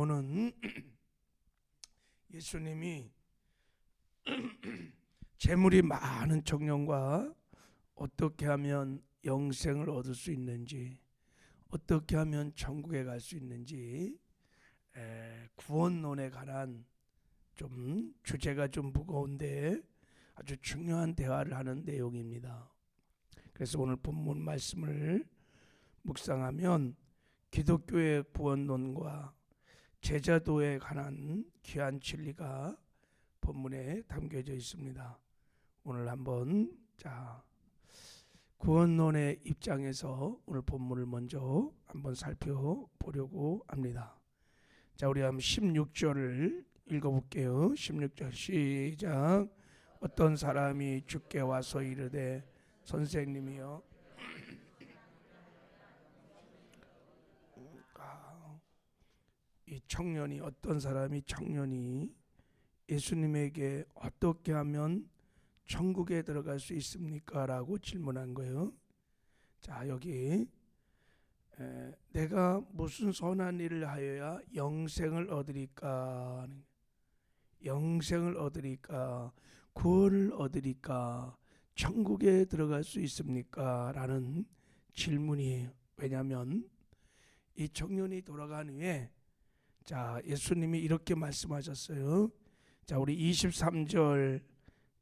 오는 예수님이 재물이 많은 청년과 어떻게 하면 영생을 얻을 수 있는지, 어떻게 하면 천국에 갈 수 있는지, 구원론에 관한 좀 주제가 좀 무거운데 아주 중요한 대화를 하는 내용입니다. 그래서 오늘 본문 말씀을 묵상하면 기독교의 구원론과 제자도에 관한 귀한 진리가 본문에 담겨져 있습니다. 오늘 한번 구원론의 입장에서 오늘 본문을 먼저 한번 살펴보려고 합니다. 우리 한번 16절을 읽어볼게요. 16절 시작. 어떤 사람이 주께 와서 이르되 선생님이여, 이 청년이, 어떤 사람이, 청년이 예수님에게 어떻게 하면 천국에 들어갈 수 있습니까? 라고 질문한 거예요. 여기 내가 무슨 선한 일을 하여야 영생을 얻으리까, 영생을 얻으리까, 구원을 얻으리까, 천국에 들어갈 수 있습니까? 라는 질문이에요. 왜냐하면 이 청년이 돌아간 후에 예수님이 이렇게 말씀하셨어요. 우리 23절,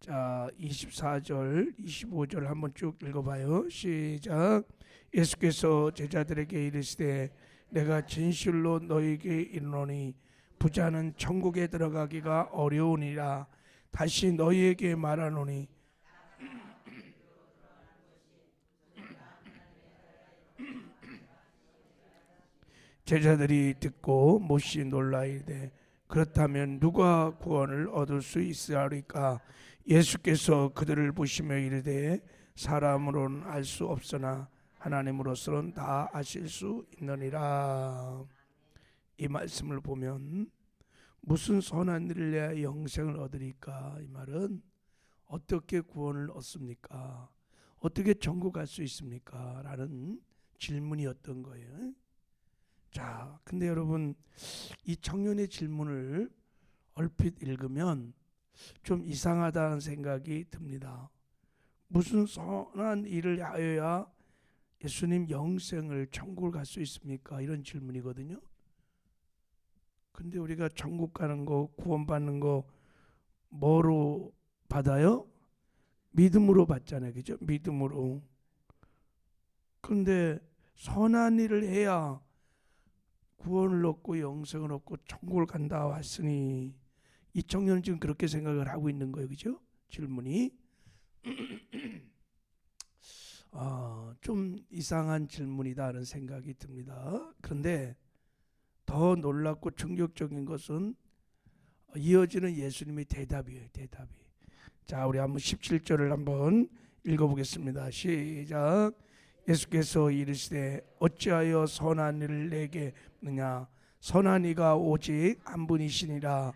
24절, 25절 한번 쭉 읽어봐요. 시작. 예수께서 제자들에게 이르시되 내가 진실로 너희에게 이르노니 부자는 천국에 들어가기가 어려우니라. 다시 너희에게 말하노니 제자들이 듣고 몹시 놀라 이르되 그렇다면 누가 구원을 얻을 수 있으리까? 예수께서 그들을 보시며 이르되 사람으로는 알 수 없으나 하나님으로서는 다 아실 수 있느니라. 이 말씀을 보면 무슨 선한 일을 해야 영생을 얻으리까? 이 말은 어떻게 구원을 얻습니까? 어떻게 천국 갈 수 있습니까? 라는 질문이었던 거예요. 근데 여러분, 이 청년의 질문을 얼핏 읽으면 좀 이상하다는 생각이 듭니다. 무슨 선한 일을 하여야 예수님 영생을, 천국을 갈 수 있습니까? 이런 질문이거든요. 근데 우리가 천국 가는 거, 구원받는 거 뭐로 받아요? 믿음으로 받잖아요. 그죠? 믿음으로. 그런데 선한 일을 해야 구원을 얻고 영생을 얻고 천국을 간다 했으니 이 청년은 지금 그렇게 생각을 하고 있는 거예요. 그죠? 질문이 좀 이상한 질문이다라는 생각이 듭니다. 그런데 더 놀랍고 충격적인 것은 이어지는 예수님의 대답이에요. 대답이. 우리 한번 17절을 한번 읽어보겠습니다. 시작. 예수께서 이르시되 어찌하여 선한 일을 내게 느냐? 선한 이가 오직 한 분이시니라.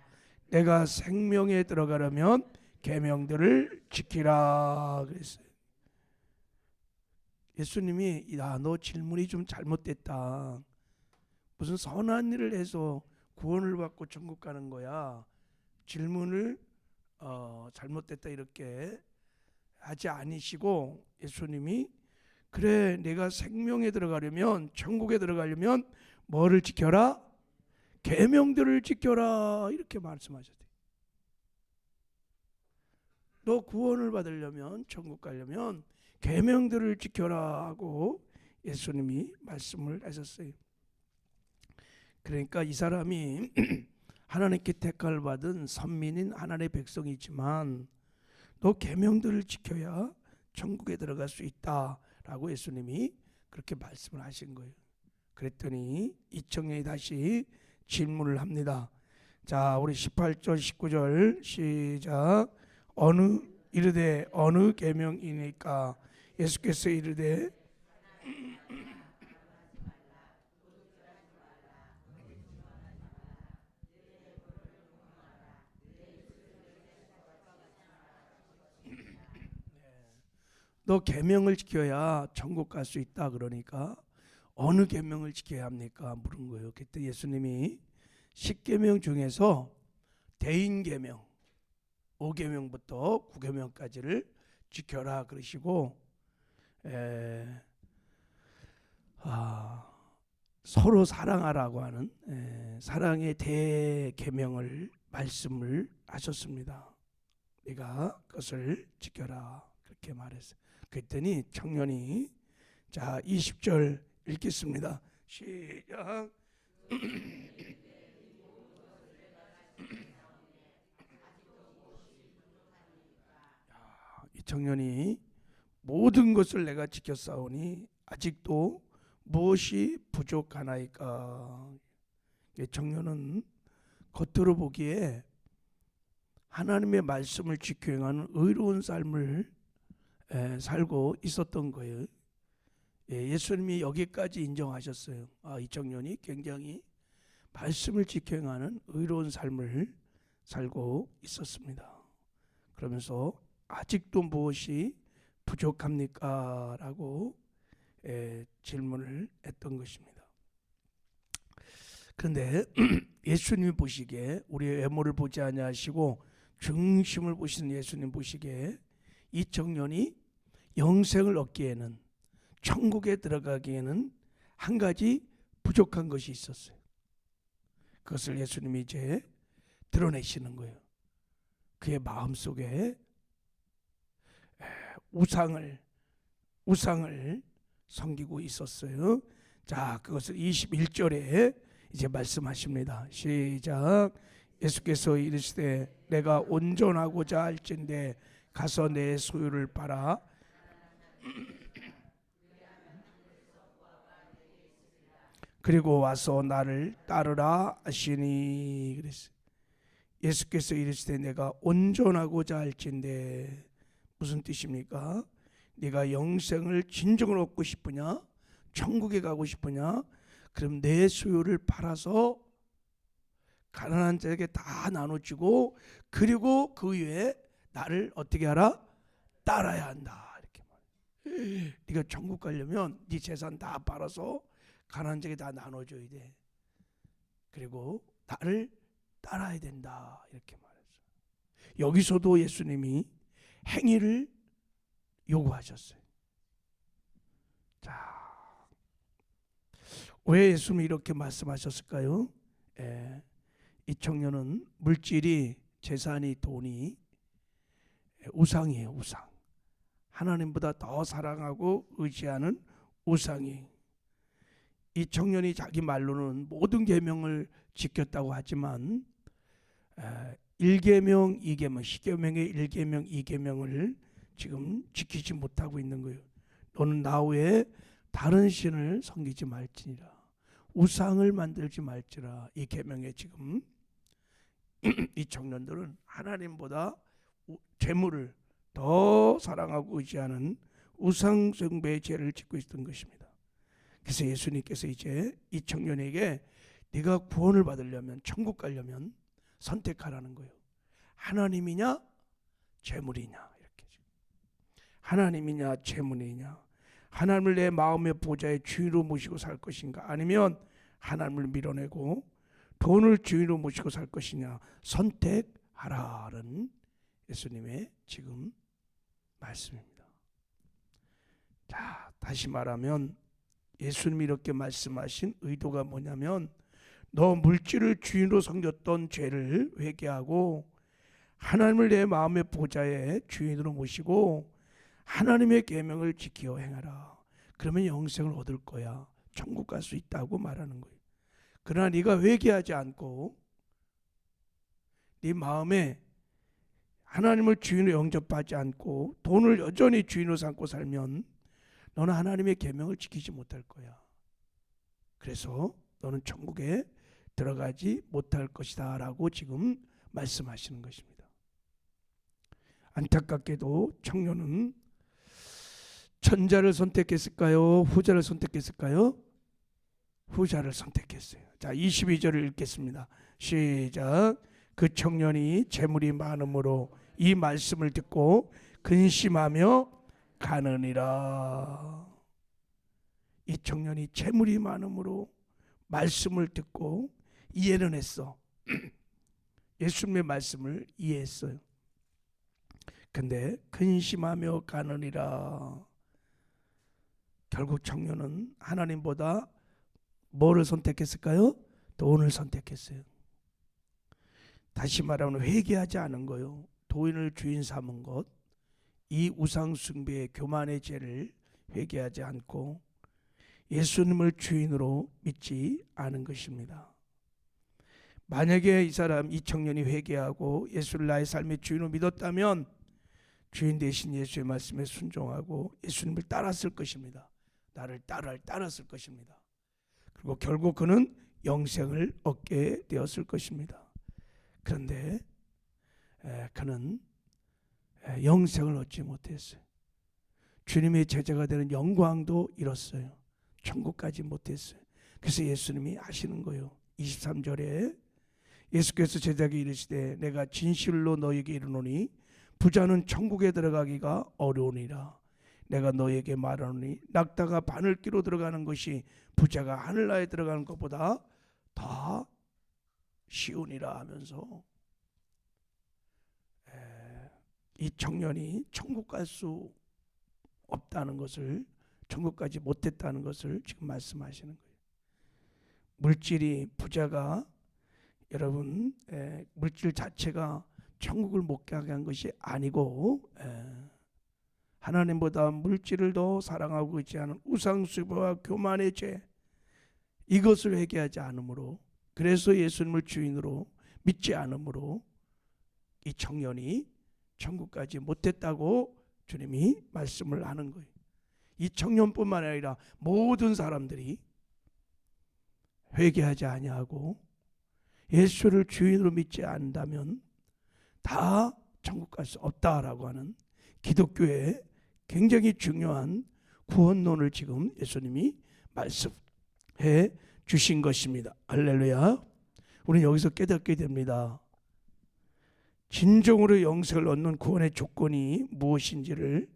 내가 생명에 들어가려면 계명들을 지키라 그랬어요. 예수님이 너 질문이 좀 잘못됐다. 무슨 선한 일을 해서 구원을 받고 천국 가는 거야. 질문을 잘못됐다 이렇게 하지 않으시고 예수님이 그래, 내가 생명에 들어가려면, 천국에 들어가려면 뭐를 지켜라? 계명들을 지켜라 이렇게 말씀하셨대요. 너 구원을 받으려면, 천국 가려면 계명들을 지켜라 하고 예수님이 말씀을 하셨어요. 그러니까 이 사람이 하나님께 택함을 받은 선민인 하나님의 백성이지만 너 계명들을 지켜야 천국에 들어갈 수 있다 라고 예수님이 그렇게 말씀을 하신 거예요. 그랬더니 이 청년이 다시 질문을 합니다. 우리 18절 19절 시작. 이르되 어느 계명이니까? 예수께서 이르되 너 계명을 지켜야 천국 갈 수 있다. 그러니까 어느 계명을 지켜야 합니까? 물은 거예요. 그때 예수님이 10계명 중에서 대인계명 5계명부터 9계명까지를 지켜라 그러시고 서로 사랑하라고 하는 사랑의 대계명을 말씀을 하셨습니다. 네가 그것을 지켜라 그렇게 말했어요. 그랬더니 청년이 자 20절 읽겠습니다. 시작. 이 청년이 모든 것을 내가 지켰사오니 아직도 무엇이 부족하나이까. 이 청년은 겉으로 보기에 하나님의 말씀을 지켜 행하는 의로운 삶을 살고 있었던 거예요. 예수님이 여기까지 인정하셨어요. 이 청년이 굉장히 말씀을 지켜 행하는 의로운 삶을 살고 있었습니다. 그러면서 아직도 무엇이 부족합니까? 라고 질문을 했던 것입니다. 그런데 예수님이 보시기에 우리의 외모를 보지 아니하시고 중심을 보시는 예수님 보시기에 이 청년이 영생을 얻기에는 천국에 들어가기에는 한 가지 부족한 것이 있었어요. 그것을 예수님이 이제 드러내시는 거예요. 그의 마음속에 우상을 섬기고 있었어요. 자, 그것을 21절에 이제 말씀하십니다. 시작. 예수께서 이르시되 내가 온전하고자 할진대 가서 내 소유를 팔아 그리고 와서 나를 따르라 하시니 그랬어요. 예수께서 이르시되 내가 온전하고자 할진대 무슨 뜻입니까? 네가 영생을 진정으로 얻고 싶으냐? 천국에 가고 싶으냐? 그럼 내 소유를 팔아서 가난한 자에게 다 나눠주고 그리고 그 위에 나를 어떻게 하라? 따라야 한다. 이렇게 말해요. 네가 천국 가려면 네 재산 다 팔아서 가난한 자에게 다 나눠줘야 돼. 그리고 나를 따라야 된다. 이렇게 말했어요. 여기서도 예수님이 행위를 요구하셨어요. 자, 왜 예수님이 이렇게 말씀하셨을까요? 이 청년은 물질이 재산이 돈이 우상이에요. 우상. 하나님보다 더 사랑하고 의지하는 우상이. 이 청년이 자기 말로는 모든 계명을 지켰다고 하지만 1계명, 2계명, 10계명의 1계명, 2계명을 지금 지키지 못하고 있는 거예요. 너는 나 외에 다른 신을 섬기지 말지니라. 우상을 만들지 말지라. 이 계명에 지금 이 청년들은 하나님보다 재물을 더 사랑하고 의지하는 우상 숭배의 죄를 짓고 있던 것입니다. 그래서 예수님께서 이제 이 청년에게 네가 구원을 받으려면 천국 가려면 선택하라는 거예요. 하나님이냐 재물이냐. 이렇게 하나님이냐 재물이냐. 하나님을 내 마음의 보좌의 주인으로 모시고 살 것인가, 아니면 하나님을 밀어내고 돈을 주인으로 모시고 살 것이냐 선택하라는 예수님의 지금 말씀입니다. 자, 다시 말하면 예수님이 이렇게 말씀하신 의도가 뭐냐면 너 물질을 주인으로 섬겼던 죄를 회개하고 하나님을 내 마음의 보좌의 주인으로 모시고 하나님의 계명을 지키어 행하라. 그러면 영생을 얻을 거야. 천국 갈 수 있다고 말하는 거예요. 그러나 네가 회개하지 않고 네 마음에 하나님을 주인으로 영접하지 않고 돈을 여전히 주인으로 삼고 살면 너는 하나님의 계명을 지키지 못할 거야. 그래서 너는 천국에 들어가지 못할 것이다 라고 지금 말씀하시는 것입니다. 안타깝게도 청년은 전자를 선택했을까요? 후자를 선택했을까요? 후자를 선택했어요. 자, 22절을 읽겠습니다. 시작. 그 청년이 재물이 많음으로 이 말씀을 듣고 근심하며 가느니라. 이 청년이 재물이 많음으로 말씀을 듣고 이해는 했어. 예수님의 말씀을 이해했어요. 근데 근심하며 가느니라. 결국 청년은 하나님보다 뭐를 선택했을까요? 돈을 선택했어요. 다시 말하면 회개하지 않은 거요. 돈을 주인 삼은 것, 이 우상 숭배의 교만의 죄를 회개하지 않고 예수님을 주인으로 믿지 않은 것입니다. 만약에 이 청년이 회개하고 예수를 나의 삶의 주인으로 믿었다면 주인 대신 예수의 말씀에 순종하고 예수님을 따랐을 것입니다. 나를 따랐을 것입니다. 그리고 결국 그는 영생을 얻게 되었을 것입니다. 그런데 그는 영생을 얻지 못했어요. 주님의 제자가 되는 영광도 잃었어요. 천국까지 못했어요. 그래서 예수님이 하시는 거예요. 23절에 예수께서 제자에게 이르시되 내가 진실로 너에게 이르노니 부자는 천국에 들어가기가 어려우니라. 내가 너에게 말하노니 낙타가 바늘귀로 들어가는 것이 부자가 하늘나라에 들어가는 것보다 더 쉬우니라 하면서 이 청년이 천국 갈 수 없다는 것을, 천국까지 못했다는 것을 지금 말씀하시는 거예요. 물질이, 부자가, 여러분, 물질 자체가 천국을 못 가게 한 것이 아니고 하나님보다 물질을 더 사랑하고 있지 않은 우상숭배와 교만의 죄, 이것을 회개하지 않으므로, 그래서 예수님을 주인으로 믿지 않으므로 이 청년이 천국까지 못했다고 주님이 말씀을 하는 거예요. 이 청년뿐만 아니라 모든 사람들이 회개하지 아니하고 예수를 주인으로 믿지 않는다면 다 천국 갈 수 없다라고 하는 기독교의 굉장히 중요한 구원론을 지금 예수님이 말씀해 주신 것입니다. 할렐루야. 우리는 여기서 깨닫게 됩니다. 진정으로 영생을 얻는 구원의 조건이 무엇인지를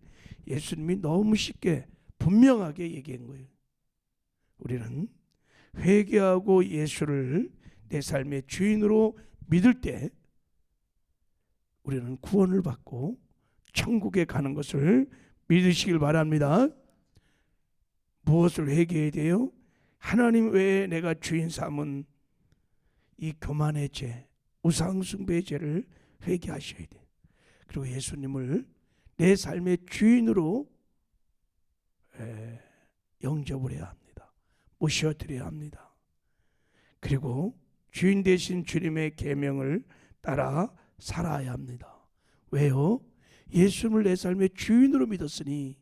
예수님이 너무 쉽게 분명하게 얘기한 거예요. 우리는 회개하고 예수를 내 삶의 주인으로 믿을 때 우리는 구원을 받고 천국에 가는 것을 믿으시길 바랍니다. 무엇을 회개해야 돼요? 하나님 외에 내가 주인 삼은 이 교만의 죄, 우상숭배의 죄를 회개하셔야 돼요. 그리고 예수님을 내 삶의 주인으로 영접을 해야 합니다. 모셔드려야 합니다. 그리고 주인 되신 주님의 계명을 따라 살아야 합니다. 왜요? 예수님을 내 삶의 주인으로 믿었으니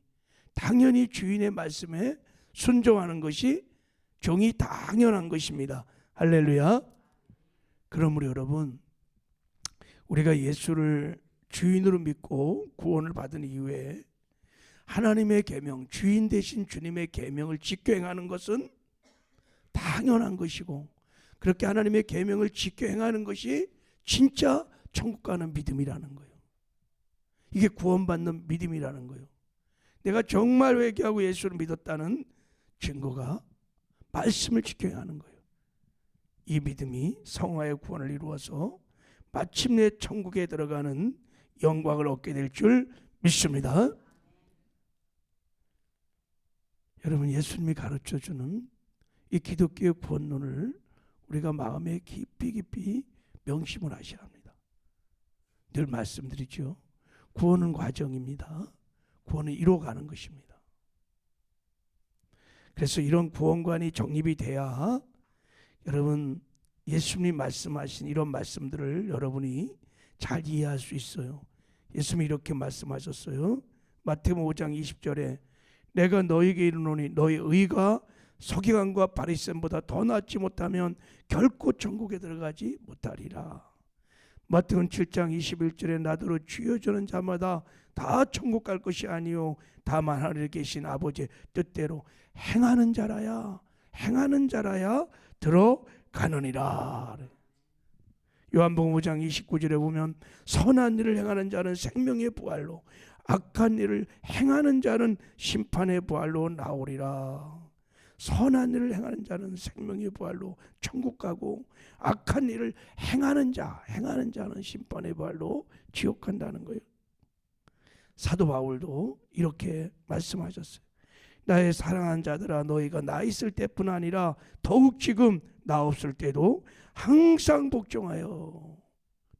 당연히 주인의 말씀에 순종하는 것이 종이 당연한 것입니다. 할렐루야. 그러므로 여러분, 우리가 예수를 주인으로 믿고 구원을 받은 이후에 하나님의 계명, 주인 되신 주님의 계명을 지켜 행하는 것은 당연한 것이고, 그렇게 하나님의 계명을 지켜 행하는 것이 진짜 천국 가는 믿음이라는 거예요. 이게 구원받는 믿음이라는 거예요. 내가 정말 회개하고 예수를 믿었다는 증거가 말씀을 지켜 행하는 거예요. 이 믿음이 성화의 구원을 이루어서 마침내 천국에 들어가는 영광을 얻게 될 줄 믿습니다. 여러분, 예수님이 가르쳐주는 이 기독교의 구원론을 우리가 마음에 깊이 명심을 하셔야 합니다. 늘 말씀드리죠. 구원은 과정입니다. 구원은 이루어가는 것입니다. 그래서 이런 구원관이 정립이 돼야 여러분 예수님이 말씀하신 이런 말씀들을 여러분이 잘 이해할 수 있어요. 예수님이 이렇게 말씀하셨어요. 마태복음 5장 20절에 내가 너에게 이르노니 너의 의가 서기관과 바리새인보다 더 낫지 못하면 결코 천국에 들어가지 못하리라. 마태복음 7장 21절에 나더러 주여 주는 자마다 다 천국 갈 것이 아니요 다만 하늘에 계신 아버지의 뜻대로 행하는 자라야 들어가느니라. 요한복음 5장 29절에 보면 선한 일을 행하는 자는 생명의 부활로 악한 일을 행하는 자는 심판의 부활로 나오리라. 선한 일을 행하는 자는 생명의 부활로 천국 가고 악한 일을 행하는 자는 심판의 부활로 지옥 간다는 거예요. 사도 바울도 이렇게 말씀하셨어요. 나의 사랑하는 자들아, 너희가 나 있을 때뿐 아니라 더욱 지금 나 없을 때도 항상 복종하여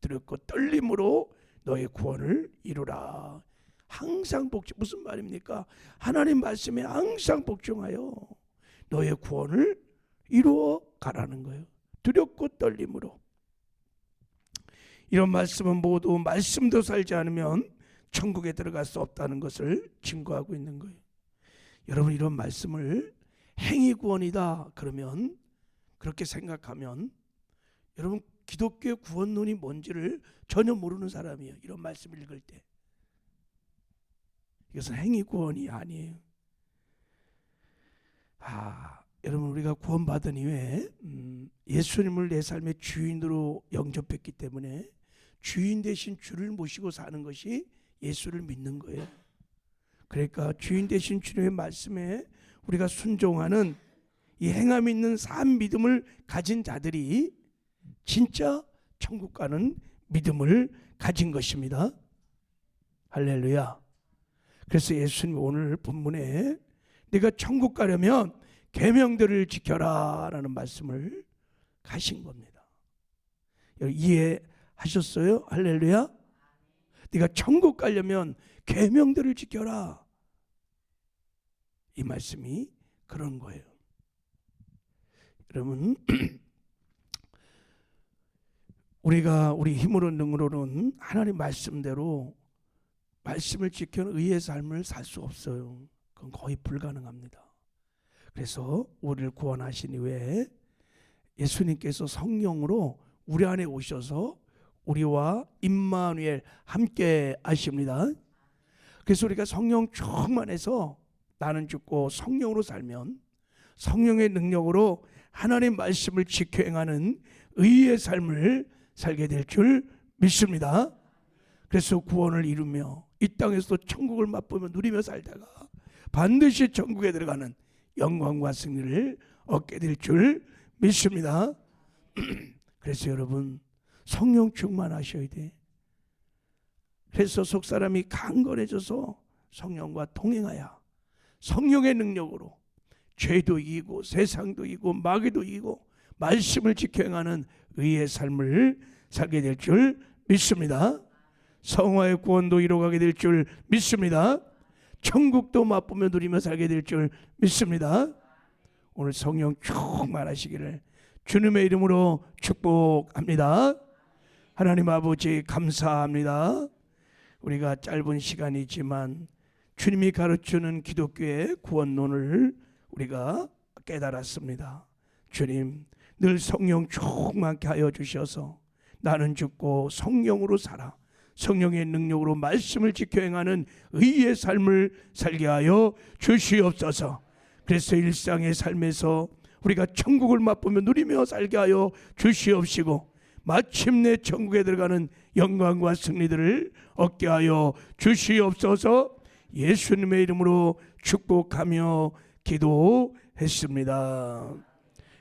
두렵고 떨림으로 너의 구원을 이루라. 항상 복종, 무슨 말입니까? 하나님 말씀에 항상 복종하여 너의 구원을 이루어 가라는 거예요. 두렵고 떨림으로. 이런 말씀은 모두 말씀도 살지 않으면 천국에 들어갈 수 없다는 것을 증거하고 있는 거예요. 여러분, 이런 말씀을 행위 구원이다 그러면, 그렇게 생각하면 여러분 기독교의 구원론이 뭔지를 전혀 모르는 사람이에요. 이런 말씀을 읽을 때 이것은 행위 구원이 아니에요. 여러분, 우리가 구원받은 이후에 예수님을 내 삶의 주인으로 영접했기 때문에 주인 대신 주를 모시고 사는 것이 예수를 믿는 거예요. 그러니까 주인 대신 주님의 말씀에 우리가 순종하는 이 행함 있는 산 믿음을 가진 자들이 진짜 천국 가는 믿음을 가진 것입니다. 할렐루야. 그래서 예수님 오늘 본문에 네가 천국 가려면 계명들을 지켜라 라는 말씀을 하신 겁니다. 이해하셨어요? 할렐루야. 네가 천국 가려면 계명들을 지켜라, 이 말씀이 그런 거예요. 여러분, 우리가 우리 힘으로 능으로는 하나님 말씀대로 말씀을 지켜 의의 삶을 살 수 없어요. 그건 거의 불가능합니다. 그래서 우리를 구원하신 이후에 예수님께서 성령으로 우리 안에 오셔서 우리와 임마누엘 함께 하십니다. 그래서 우리가 성령 충만해서 나는 죽고 성령으로 살면 성령의 능력으로 하나님의 말씀을 지켜 행하는 의의 삶을 살게 될 줄 믿습니다. 그래서 구원을 이루며 이 땅에서도 천국을 맛보며 누리며 살다가 반드시 천국에 들어가는 영광과 승리를 얻게 될 줄 믿습니다. 그래서 여러분, 성령 충만하셔야 돼. 그래서 속사람이 강건해져서 성령과 동행하여 성령의 능력으로 죄도 이기고 세상도 이기고 마귀도 이기고 말씀을 지켜 행하는 의의 삶을 살게 될 줄 믿습니다. 성화의 구원도 이루어가게 될 줄 믿습니다. 천국도 맛보며 누리며 살게 될 줄 믿습니다. 오늘 성령 충만하시기를 주님의 이름으로 축복합니다. 하나님 아버지, 감사합니다. 우리가 짧은 시간이지만 주님이 가르치는 기독교의 구원론을 우리가 깨달았습니다. 주님, 늘 성령 충만케 하여 주셔서 나는 죽고 성령으로 살아 성령의 능력으로 말씀을 지켜 행하는 의의 삶을 살게 하여 주시옵소서. 그래서 일상의 삶에서 우리가 천국을 맛보며 누리며 살게 하여 주시옵시고 마침내 천국에 들어가는 영광과 승리들을 얻게 하여 주시옵소서. 예수님의 이름으로 축복하며 기도했습니다.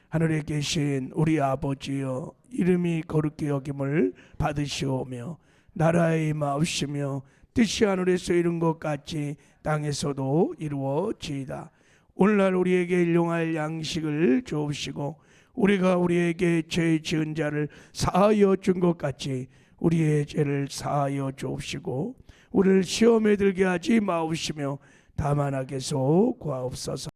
하늘에 계신 우리 아버지여, 이름이 거룩히 여김을 받으시오며 나라의 임하옵시며 뜻이 하늘에서 이룬 것 같이 땅에서도 이루어지이다. 오늘날 우리에게 일용할 양식을 주옵시고 우리가 우리에게 죄 지은 자를 사하여 준 것 같이 우리의 죄를 사하여 주옵시고 우리를 시험에 들게 하지 마옵시며 다만 악에서 구하옵소서.